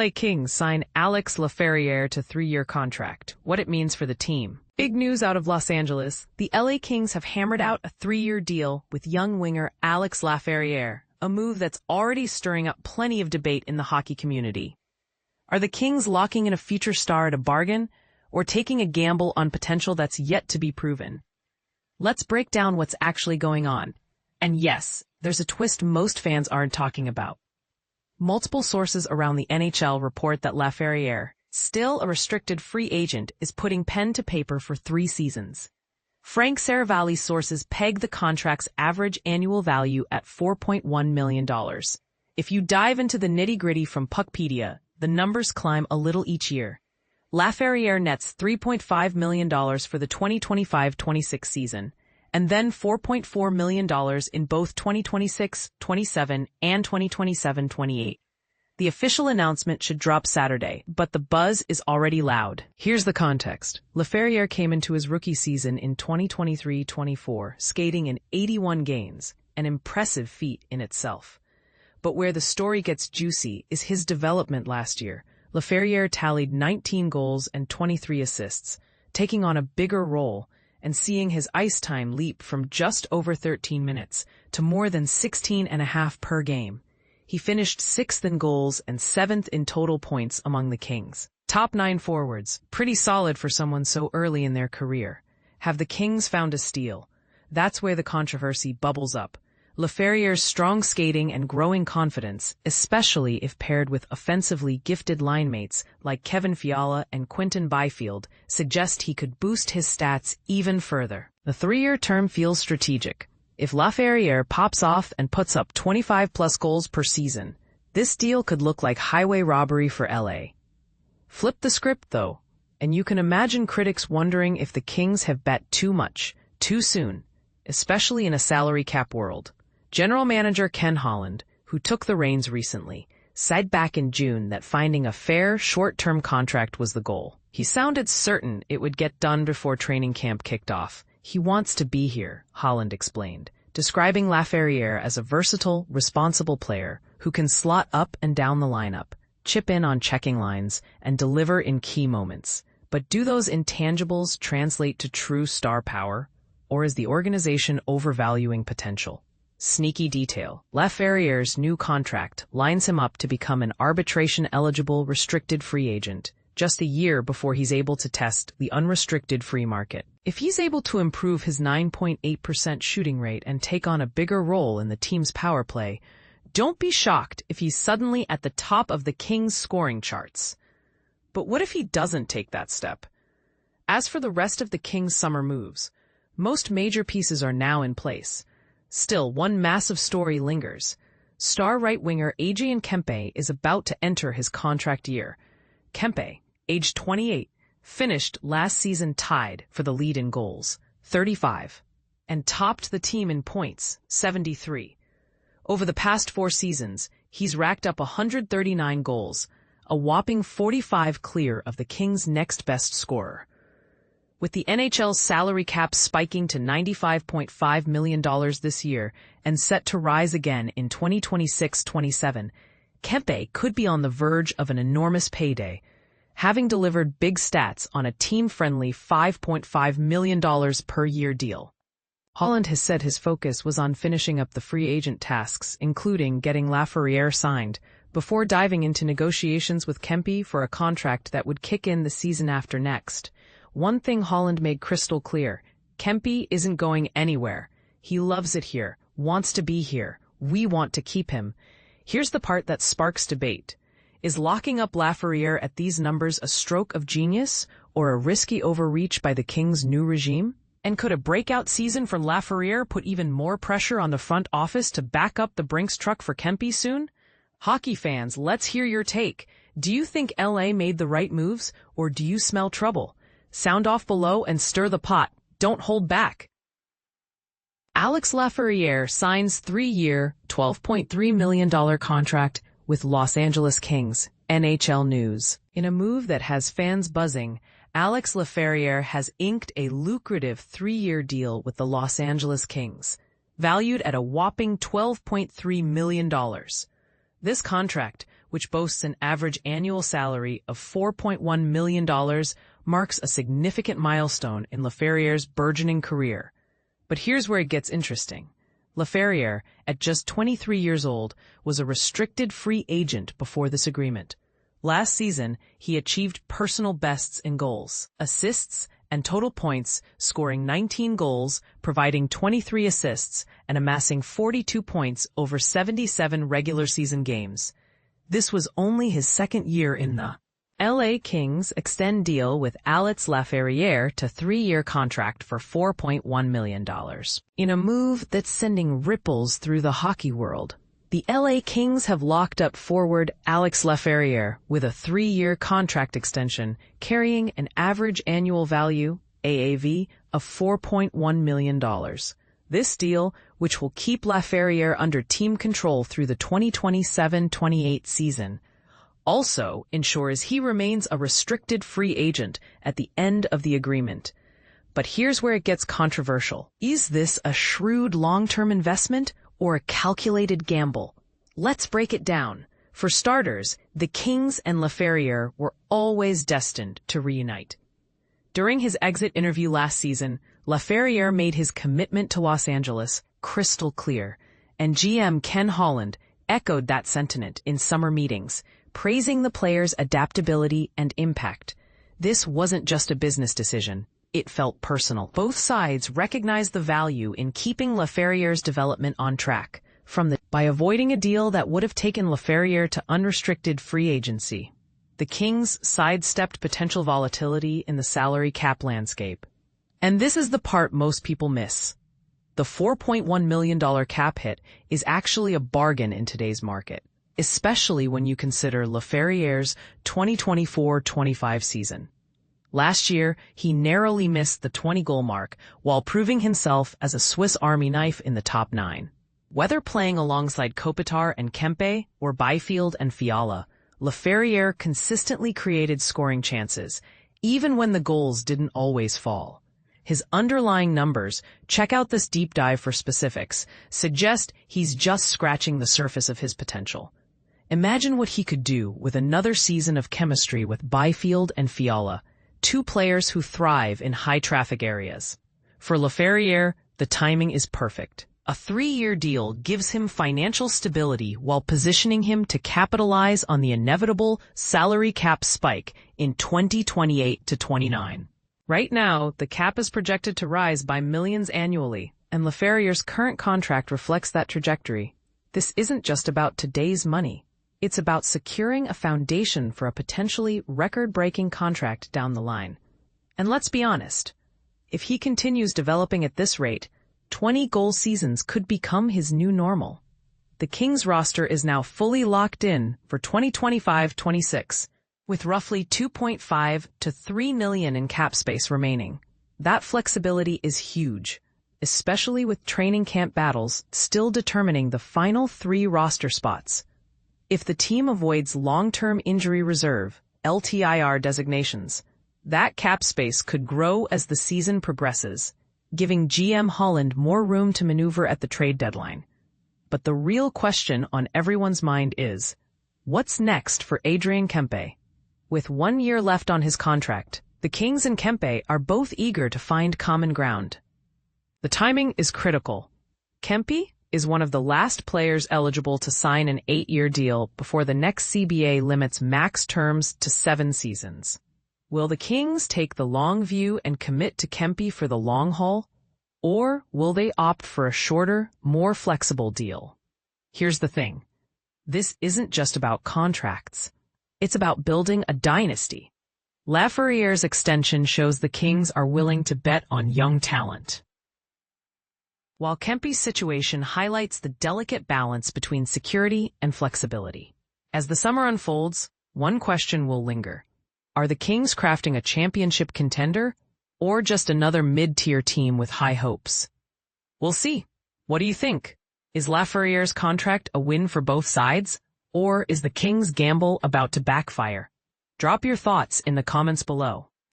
LA Kings sign Alex Laferriere to 3-year contract. What it means for the team. Big news out of Los Angeles. The LA Kings have hammered out a 3-year deal with young winger Alex Laferriere, a move that's already stirring up plenty of debate in the hockey community. Are the Kings locking in a future star at a bargain, or taking a gamble on potential that's yet to be proven? Let's break down what's actually going on. And yes, there's a twist most fans aren't talking about. Multiple sources around the NHL report that Laferriere, still a restricted free agent, is putting pen to paper for 3 seasons. Frank Saravalli's sources peg the contract's average annual value at $4.1 million. If you dive into the nitty-gritty from Puckpedia, the numbers climb a little each year. Laferriere nets $3.5 million for the 2025-26 season, and then $4.4 million in both 2026-27 and 2027-28. The official announcement should drop Saturday, but the buzz is already loud. Here's the context. Laferriere came into his rookie season in 2023-24, skating in 81 games, an impressive feat in itself. But where the story gets juicy is his development last year. Laferriere tallied 19 goals and 23 assists, taking on a bigger role and seeing his ice time leap from just over 13 minutes to more than 16.5 per game. He finished 6th in goals and 7th in total points among the Kings. Top 9 forwards, pretty solid for someone so early in their career. Have the Kings found a steal? That's where the controversy bubbles up. Laferriere's strong skating and growing confidence, especially if paired with offensively gifted linemates like Kevin Fiala and Quinton Byfield, suggest he could boost his stats even further. The 3-year term feels strategic. If Laferriere pops off and puts up 25-plus goals per season, this deal could look like highway robbery for LA. Flip the script, though, and you can imagine critics wondering if the Kings have bet too much, too soon, especially in a salary cap world. General Manager Ken Holland, who took the reins recently, said back in June that finding a fair, short-term contract was the goal. He sounded certain it would get done before training camp kicked off. He wants to be here, Holland explained, describing Laferriere as a versatile, responsible player who can slot up and down the lineup, chip in on checking lines, and deliver in key moments. But do those intangibles translate to true star power? Or is the organization overvaluing potential? Sneaky detail. Laferriere's new contract lines him up to become an arbitration-eligible restricted free agent, just a year before he's able to test the unrestricted free market. If he's able to improve his 9.8% shooting rate and take on a bigger role in the team's power play, don't be shocked if he's suddenly at the top of the Kings' scoring charts. But what if he doesn't take that step? As for the rest of the Kings' summer moves, most major pieces are now in place. Still, one massive story lingers. Star right winger Adrian Kempe is about to enter his contract year. Kempe, aged 28, finished last season tied for the lead in goals, 35, and topped the team in points, 73. Over the past 4 seasons, he's racked up 139 goals, a whopping 45 clear of the Kings' next best scorer. With the NHL's salary cap spiking to $95.5 million this year and set to rise again in 2026-27, Kempe could be on the verge of an enormous payday, having delivered big stats on a team-friendly $5.5 million per year deal. Holland has said his focus was on finishing up the free agent tasks, including getting Laferriere signed, before diving into negotiations with Kempe for a contract that would kick in the season after next. One thing Holland made crystal clear: Kempe isn't going anywhere. He loves it here, wants to be here. We want to keep him. Here's the part that sparks debate. Is locking up Laferriere at these numbers a stroke of genius or a risky overreach by the Kings' new regime? And could a breakout season from Laferriere put even more pressure on the front office to back up the Brinks truck for Kempe soon? Hockey fans, let's hear your take. Do you think LA made the right moves, or do you smell trouble? Sound off below and stir the pot. Don't hold back. Alex Laferriere signs 3-year, $12.3 million contract with Los Angeles Kings, NHL News. In a move that has fans buzzing, Alex Laferriere has inked a lucrative 3-year deal with the Los Angeles Kings, valued at a whopping $12.3 million. This contract, which boasts an average annual salary of $4.1 million, marks a significant milestone in Laferriere's burgeoning career. But here's where it gets interesting. Laferriere, at just 23 years old, was a restricted free agent before this agreement. Last season, he achieved personal bests in goals, assists, and total points, scoring 19 goals, providing 23 assists, and amassing 42 points over 77 regular season games. This was only his second year in the LA Kings extend deal with Alex Laferriere to 3-year contract for $4.1 million. In a move that's sending ripples through the hockey world, the LA Kings have locked up forward Alex Laferriere with a 3-year contract extension carrying an average annual value, AAV, of $4.1 million. This deal, which will keep Laferriere under team control through the 2027-28 season, also ensures he remains a restricted free agent at the end of the agreement. But here's where it gets controversial. Is this a shrewd long-term investment or a calculated gamble? Let's break it down. For starters, the Kings and Laferriere were always destined to reunite. During his exit interview last season, Laferriere made his commitment to Los Angeles crystal clear, and GM Ken Holland echoed that sentiment in summer meetings, praising the player's adaptability and impact. This wasn't just a business decision. It felt personal. Both sides recognized the value in keeping Laferriere's development on track, by avoiding a deal that would have taken Laferriere to unrestricted free agency. The Kings sidestepped potential volatility in the salary cap landscape. And this is the part most people miss. The $4.1 million cap hit is actually a bargain in today's market, especially when you consider Laferriere's 2024-25 season. Last year, he narrowly missed the 20-goal mark while proving himself as a Swiss Army knife in the top 9. Whether playing alongside Kopitar and Kempe or Byfield and Fiala, Laferriere consistently created scoring chances, even when the goals didn't always fall. His underlying numbers, check out this deep dive for specifics, suggest he's just scratching the surface of his potential. Imagine what he could do with another season of chemistry with Byfield and Fiala, two players who thrive in high-traffic areas. For Laferriere, the timing is perfect. A 3-year deal gives him financial stability while positioning him to capitalize on the inevitable salary cap spike in 2028-29. Right now, the cap is projected to rise by millions annually, and Laferriere's current contract reflects that trajectory. This isn't just about today's money. It's about securing a foundation for a potentially record-breaking contract down the line. And let's be honest, if he continues developing at this rate, 20-goal seasons could become his new normal. The Kings roster is now fully locked in for 2025-26, with roughly $2.5 to $3 million in cap space remaining. That flexibility is huge, especially with training camp battles still determining the final 3 roster spots. If the team avoids long-term injury reserve, LTIR designations, that cap space could grow as the season progresses, giving GM Holland more room to maneuver at the trade deadline. But the real question on everyone's mind is, what's next for Adrien Kempe? With 1 year left on his contract, the Kings and Kempe are both eager to find common ground. The timing is critical. Kempe is one of the last players eligible to sign an 8-year deal before the next CBA limits max terms to 7 seasons. Will the Kings take the long view and commit to Kempe for the long haul? Or will they opt for a shorter, more flexible deal? Here's the thing. This isn't just about contracts. It's about building a dynasty. Laferriere's extension shows the Kings are willing to bet on young talent, while Kempe's situation highlights the delicate balance between security and flexibility. As the summer unfolds, one question will linger. Are the Kings crafting a championship contender, or just another mid-tier team with high hopes? We'll see. What do you think? Is Laferriere's contract a win for both sides, or is the Kings' gamble about to backfire? Drop your thoughts in the comments below.